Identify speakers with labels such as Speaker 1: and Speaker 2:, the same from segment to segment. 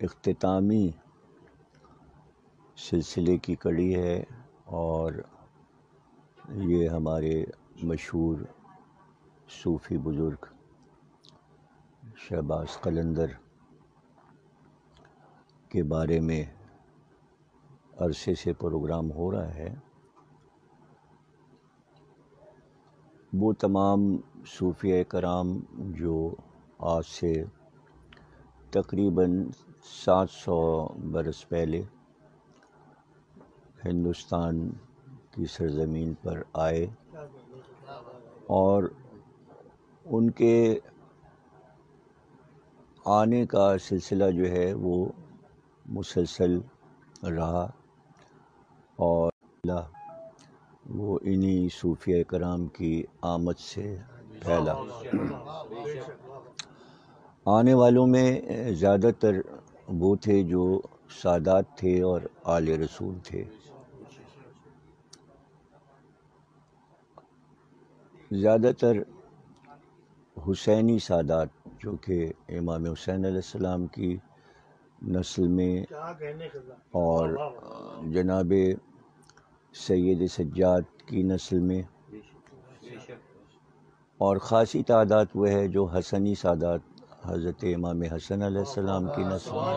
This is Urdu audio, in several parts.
Speaker 1: اختتامی سلسلے کی کڑی ہے، اور یہ ہمارے مشہور صوفی بزرگ شہباز قلندر کے بارے میں عرصے سے پروگرام ہو رہا ہے۔ وہ تمام صوفیہ کرام جو آج سے تقریباً 700 برس پہلے ہندوستان کی سرزمین پر آئے، اور ان کے آنے کا سلسلہ جو ہے وہ مسلسل رہا، اور وہ انہی صوفیہ کرام کی آمد سے پھیلا۔ آنے والوں میں زیادہ تر وہ تھے جو سادات تھے اور آل رسول تھے۔ زیادہ تر حسینی سادات جو کہ امام حسین علیہ السلام کی نسل میں اور جناب سید سجاد کی نسل میں، اور خاصی تعداد وہ ہے جو حسنی سادات حضرت امام حسن علیہ السلام کی نسل میں۔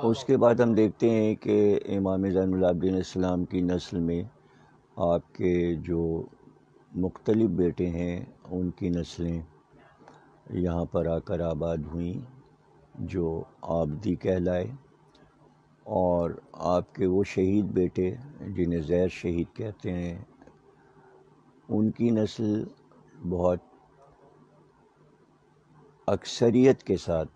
Speaker 1: اس کے بعد ہم دیکھتے ہیں کہ امام زین العابدین علیہ السلام کی نسل میں آپ کے جو مختلف بیٹے ہیں ان کی نسلیں یہاں پر آ کر آباد ہوئیں، جو آبدی کہلائے، اور آپ کے وہ شہید بیٹے جنہیں زیر شہید کہتے ہیں، ان کی نسل بہت اکثریت کے ساتھ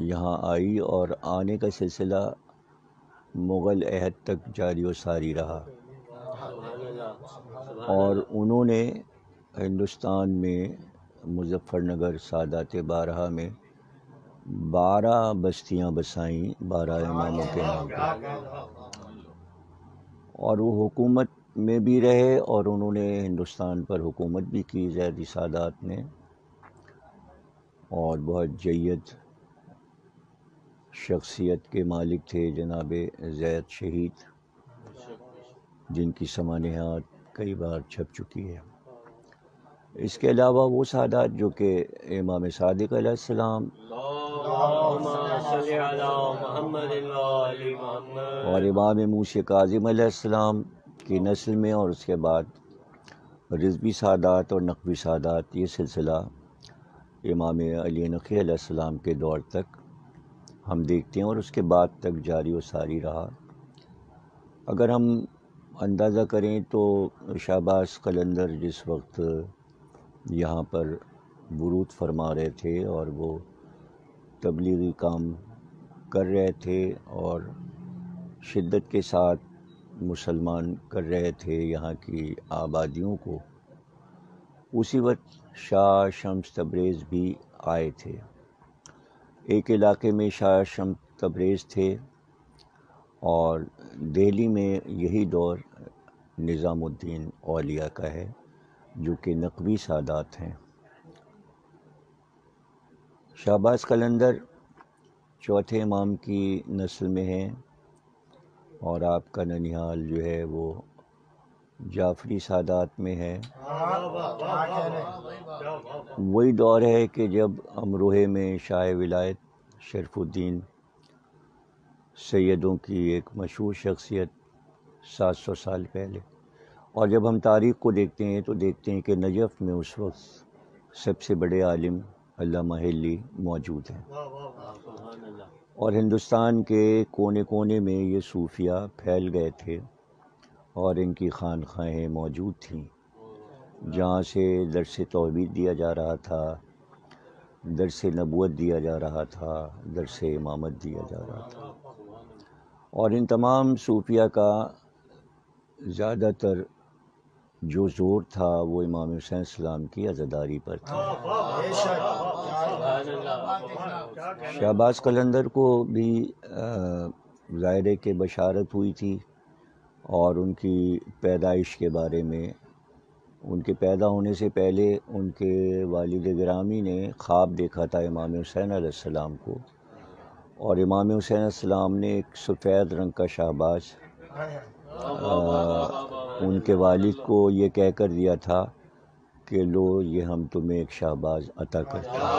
Speaker 1: یہاں آئی، اور آنے کا سلسلہ مغل عہد تک جاری و ساری رہا، اور انہوں نے ہندوستان میں مظفر نگر سادات بارہا میں 12 بستیاں بسائیں 12 اماموں کے نام پر، اور وہ حکومت میں بھی رہے، اور انہوں نے ہندوستان پر حکومت بھی کی زیدی سادات نے، اور بہت جید شخصیت کے مالک تھے جناب زید شہید، جن کی سمانحات کئی بار چھپ چکی ہے۔ اس کے علاوہ وہ سادات جو کہ امام صادق علیہ السلام اور امام موسی کاظم علیہ السلام کی نسل میں، اور اس کے بعد رضوی سادات اور نقوی سادات، یہ سلسلہ امام علی نقی علیہ السلام کے دور تک ہم دیکھتے ہیں، اور اس کے بعد تک جاری و ساری رہا۔ اگر ہم اندازہ کریں تو شہباز قلندر جس وقت یہاں پر ورود فرما رہے تھے اور وہ تبلیغی کام کر رہے تھے اور شدت کے ساتھ مسلمان کر رہے تھے یہاں کی آبادیوں کو، اسی وقت شاہ شمس تبریز بھی آئے تھے۔ ایک علاقے میں شاہ شمس تبریز تھے، اور دہلی میں یہی دور نظام الدین اولیاء کا ہے جو کہ نقوی سادات ہیں۔ شہباز قلندر چوتھے امام کی نسل میں ہیں، اور آپ کا ننیھال جو ہے وہ جعفری سادات میں ہے۔ وہی دور ہے کہ جب امروہے میں شاہ ولایت شرف الدین سیدوں کی ایک مشہور شخصیت 700 سال پہلے، اور جب ہم تاریخ کو دیکھتے ہیں تو دیکھتے ہیں کہ نجف میں اس وقت سب سے بڑے عالم علامہ حلی موجود ہیں، اور ہندوستان کے کونے کونے میں یہ صوفیہ پھیل گئے تھے، اور ان کی خانقاہیں موجود تھیں جہاں سے درس توحید دیا جا رہا تھا، درس نبوت دیا جا رہا تھا، درس امامت دیا جا رہا تھا، اور ان تمام صوفیہ کا زیادہ تر جو زور تھا وہ امام حسین السلام کی عزاداری پر تھا۔ شہباز قلندر کو بھی ظاہر ہے کہ بشارت ہوئی تھی، اور ان کی پیدائش کے بارے میں ان کے پیدا ہونے سے پہلے ان کے والد گرامی نے خواب دیکھا تھا امام حسین علیہ السلام کو، اور امام حسین علیہ السلام نے ایک سفید رنگ کا شہباز ان کے والد کو یہ کہہ کر دیا تھا کہ لو یہ ہم تمہیں ایک شہباز عطا کرتے ہیں۔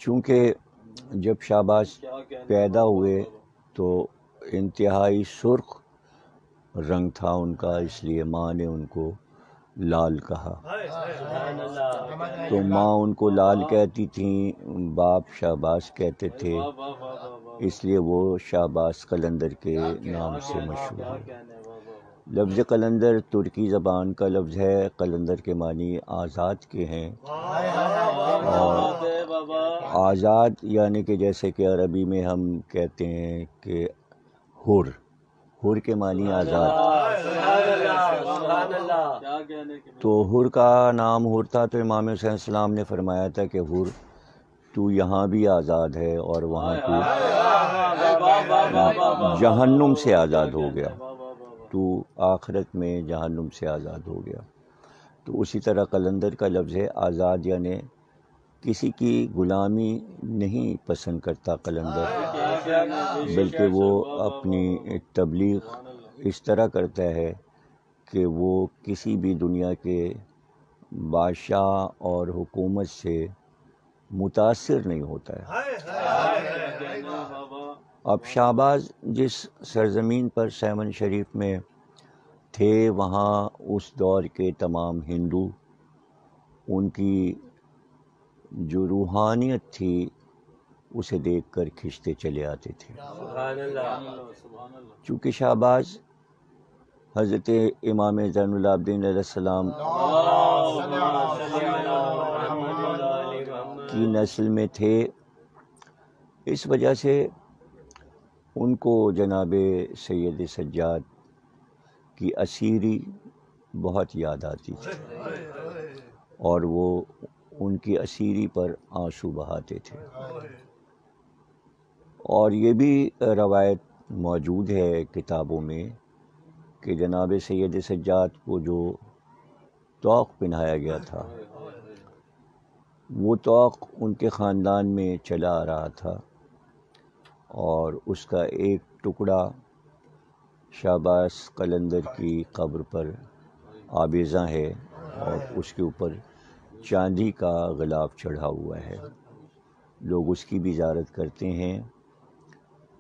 Speaker 1: چونکہ جب شہباز پیدا ہوئے تو انتہائی سرخ رنگ تھا ان کا، اس لیے ماں نے ان کو لال کہا، تو ماں ان کو لال کہتی تھیں، باپ شہباز کہتے تھے، اس لیے وہ شہباز قلندر کے نام سے مشہور ہے۔ لفظ قلندر ترکی زبان کا لفظ ہے، قلندر کے معنی آزاد کے ہیں، اور آزاد یعنی کہ جیسے کہ عربی میں ہم کہتے ہیں کہ حر، حر کے معنی آزاد، تو حر کا نام حر تھا، تو امام حسین السلام نے فرمایا تھا کہ حر تو یہاں بھی آزاد ہے اور وہاں تو جہنم سے آزاد ہو گیا، تو آخرت میں جہنم سے آزاد ہو گیا۔ تو اسی طرح قلندر کا لفظ ہے آزاد، یعنی کسی کی غلامی نہیں پسند کرتا قلندر، بلکہ وہ اپنی تبلیغ اس طرح کرتا ہے کہ وہ کسی بھی دنیا کے بادشاہ اور حکومت سے متاثر نہیں ہوتا ہے۔ اب شہباز جس سرزمین پر سیون شریف میں تھے، وہاں اس دور کے تمام ہندو ان کی جو روحانیت تھی اسے دیکھ کر کھنچتے چلے آتے تھے۔ چونکہ شہباز حضرت امام زین العابدین علیہ السلام کی نسل میں تھے، اس وجہ سے ان کو جناب سید سجاد کی اسیری بہت یاد آتی تھی، اور وہ ان کی اسیری پر آنسو بہاتے تھے۔ اور یہ بھی روایت موجود ہے کتابوں میں کہ جناب سید سجاد کو جو طوق پہنایا گیا تھا، وہ طوق ان کے خاندان میں چلا آ رہا تھا، اور اس کا ایک ٹکڑا شہباز قلندر کی قبر پر آویزاں ہے، اور اس کے اوپر چاندی کا غلاف چڑھا ہوا ہے، لوگ اس کی بھی زیارت کرتے ہیں۔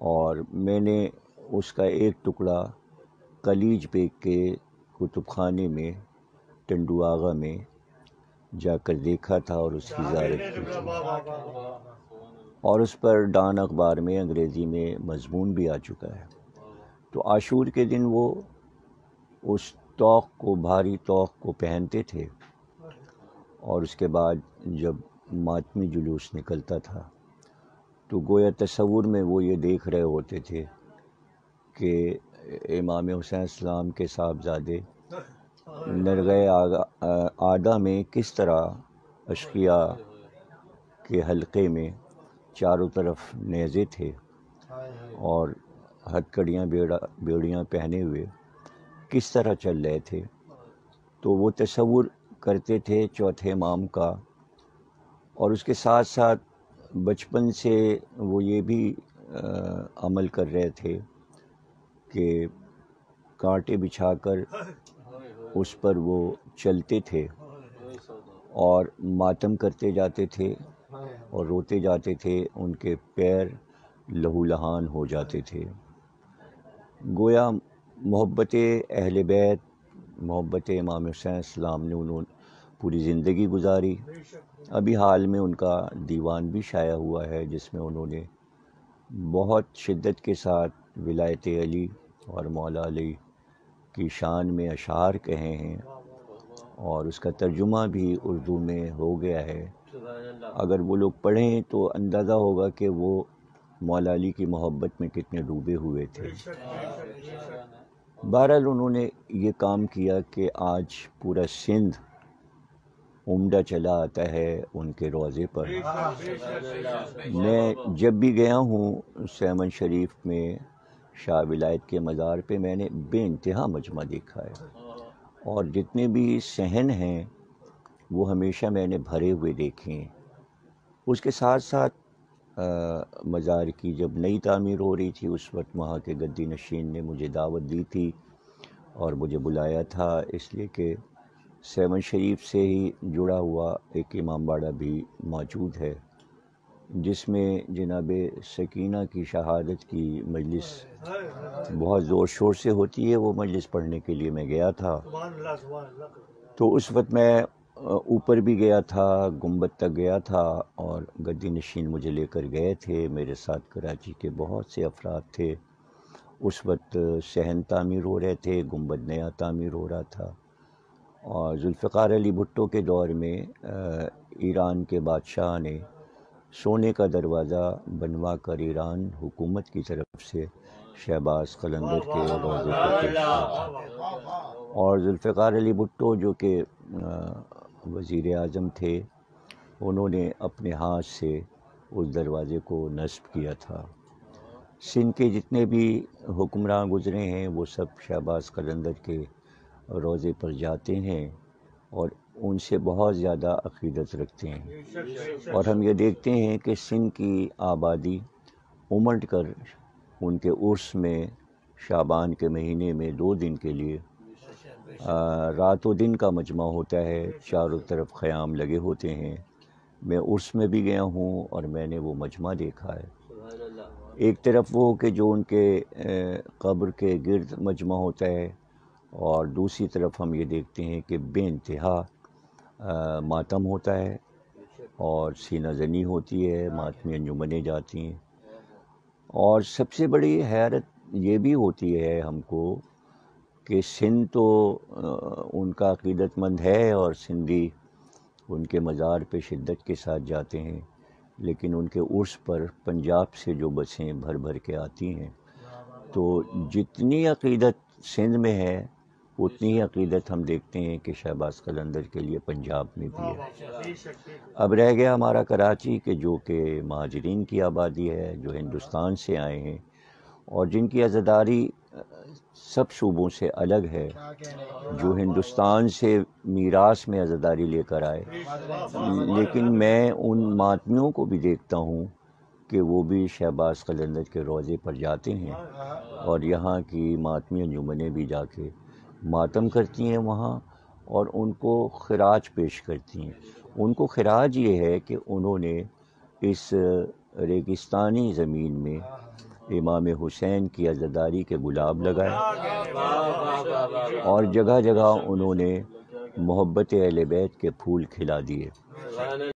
Speaker 1: اور میں نے اس کا ایک ٹکڑا کلیج بیگ کے کتب خانے میں ٹنڈو آغا میں جا کر دیکھا تھا اور اس کی زیارت کی تھی، اور اس پر ڈان اخبار میں انگریزی میں مضمون بھی آ چکا ہے۔ تو عاشور کے دن وہ اس طوق کو، بھاری طوق کو پہنتے تھے، اور اس کے بعد جب ماتمی جلوس نکلتا تھا تو گویا تصور میں وہ یہ دیکھ رہے ہوتے تھے کہ امام حسین السلام کے صاحبزادے نرغہ آدھا میں کس طرح اشقیاء کے حلقے میں چاروں طرف نیزے تھے اور ہتھکڑیاں بیڑیاں پہنے ہوئے کس طرح چل رہے تھے، تو وہ تصور کرتے تھے چوتھے امام کا، اور اس کے ساتھ ساتھ بچپن سے وہ یہ بھی عمل کر رہے تھے کہ کانٹے بچھا کر اس پر وہ چلتے تھے اور ماتم کرتے جاتے تھے اور روتے جاتے تھے، ان کے پیر لہو لہان ہو جاتے تھے۔ گویا محبت اہل بیت، محبت امام حسین السلام نے انہوں پوری زندگی گزاری۔ ابھی حال میں ان کا دیوان بھی شائع ہوا ہے، جس میں انہوں نے بہت شدت کے ساتھ ولایت علی اور مولا علی کی شان میں اشعار کہے ہیں، اور اس کا ترجمہ بھی اردو میں ہو گیا ہے۔ اگر وہ لوگ پڑھیں تو اندازہ ہوگا کہ وہ مولا علی کی محبت میں کتنے ڈوبے ہوئے تھے۔ بہرحال انہوں نے یہ کام کیا کہ آج پورا سندھ عمدہ چلا آتا ہے ان کے روضے پر۔ میں جب بھی گیا ہوں سیمن شریف میں شاہ ولایت کے مزار پہ، میں نے بے انتہا مجمع دیکھا ہے، اور جتنے بھی صحن ہیں وہ ہمیشہ میں نے بھرے ہوئے دیکھے ہیں۔ اس کے ساتھ ساتھ مزار کی جب نئی تعمیر ہو رہی تھی، اس وقت وہاں کے گدی نشین نے مجھے دعوت دی تھی اور مجھے بلایا تھا، اس لیے کہ سیمن شریف سے ہی جڑا ہوا ایک امام باڑہ بھی موجود ہے، جس میں جناب سکینہ کی شہادت کی مجلس بہت زور شور سے ہوتی ہے۔ وہ مجلس پڑھنے کے لیے میں گیا تھا، تو اس وقت میں اوپر بھی گیا تھا، گنبد تک گیا تھا، اور گدی نشین مجھے لے کر گئے تھے۔ میرے ساتھ کراچی کے بہت سے افراد تھے۔ اس وقت صحن تعمیر ہو رہے تھے، گنبد نیا تعمیر ہو رہا تھا، اور ذوالفقار علی بھٹو کے دور میں ایران کے بادشاہ نے سونے کا دروازہ بنوا کر ایران حکومت کی طرف سے شہباز قلندر کے روضے کو پیش کیا تھا، اور ذوالفقار علی بھٹو جو کہ وزیر اعظم تھے، انہوں نے اپنے ہاتھ سے اس دروازے کو نصب کیا تھا۔ سندھ کے جتنے بھی حکمراں گزرے ہیں وہ سب شہباز قلندر کے روضے پر جاتے ہیں اور ان سے بہت زیادہ عقیدت رکھتے ہیں، اور ہم یہ دیکھتے ہیں کہ سندھ کی آبادی امٹ کر ان کے عرس میں شعبان کے مہینے میں 2 دن کے لیے رات و دن کا مجمع ہوتا ہے، چاروں طرف خیام لگے ہوتے ہیں۔ میں عرس میں بھی گیا ہوں اور میں نے وہ مجمع دیکھا ہے۔ ایک طرف وہ کہ جو ان کے قبر کے گرد مجمع ہوتا ہے، اور دوسری طرف ہم یہ دیکھتے ہیں کہ بے انتہا ماتم ہوتا ہے اور سینہ زنی ہوتی ہے، ماتمی انجمنیں جاتی ہیں، اور سب سے بڑی حیرت یہ بھی ہوتی ہے ہم کو کہ سندھ تو ان کا عقیدت مند ہے اور سندھی ان کے مزار پہ شدت کے ساتھ جاتے ہیں، لیکن ان کے عرس پر پنجاب سے جو بسیں بھر بھر کے آتی ہیں، تو جتنی عقیدت سندھ میں ہے اتنی ہی عقیدت ہم دیکھتے ہیں کہ شہباز قلندر کے لیے پنجاب میں بھی ہے۔ اب رہ گیا ہمارا کراچی کہ جو کہ مہاجرین کی آبادی ہے، جو ہندوستان سے آئے ہیں اور جن کی عزاداری سب صوبوں سے الگ ہے، جو ہندوستان سے میراث میں عزاداری لے کر آئے، لیکن میں ان ماتمیوں کو بھی دیکھتا ہوں کہ وہ بھی شہباز قلندر کے روضے پر جاتے ہیں، اور یہاں کی ماتمی انجمنیں بھی جا کے ماتم کرتی ہیں وہاں، اور ان کو خراج پیش کرتی ہیں۔ ان کو خراج یہ ہے کہ انہوں نے اس ریگستانی زمین میں امام حسین کی عزاداری کے گلاب لگائے، اور جگہ جگہ انہوں نے محبت اہل بیت کے پھول کھلا دیے۔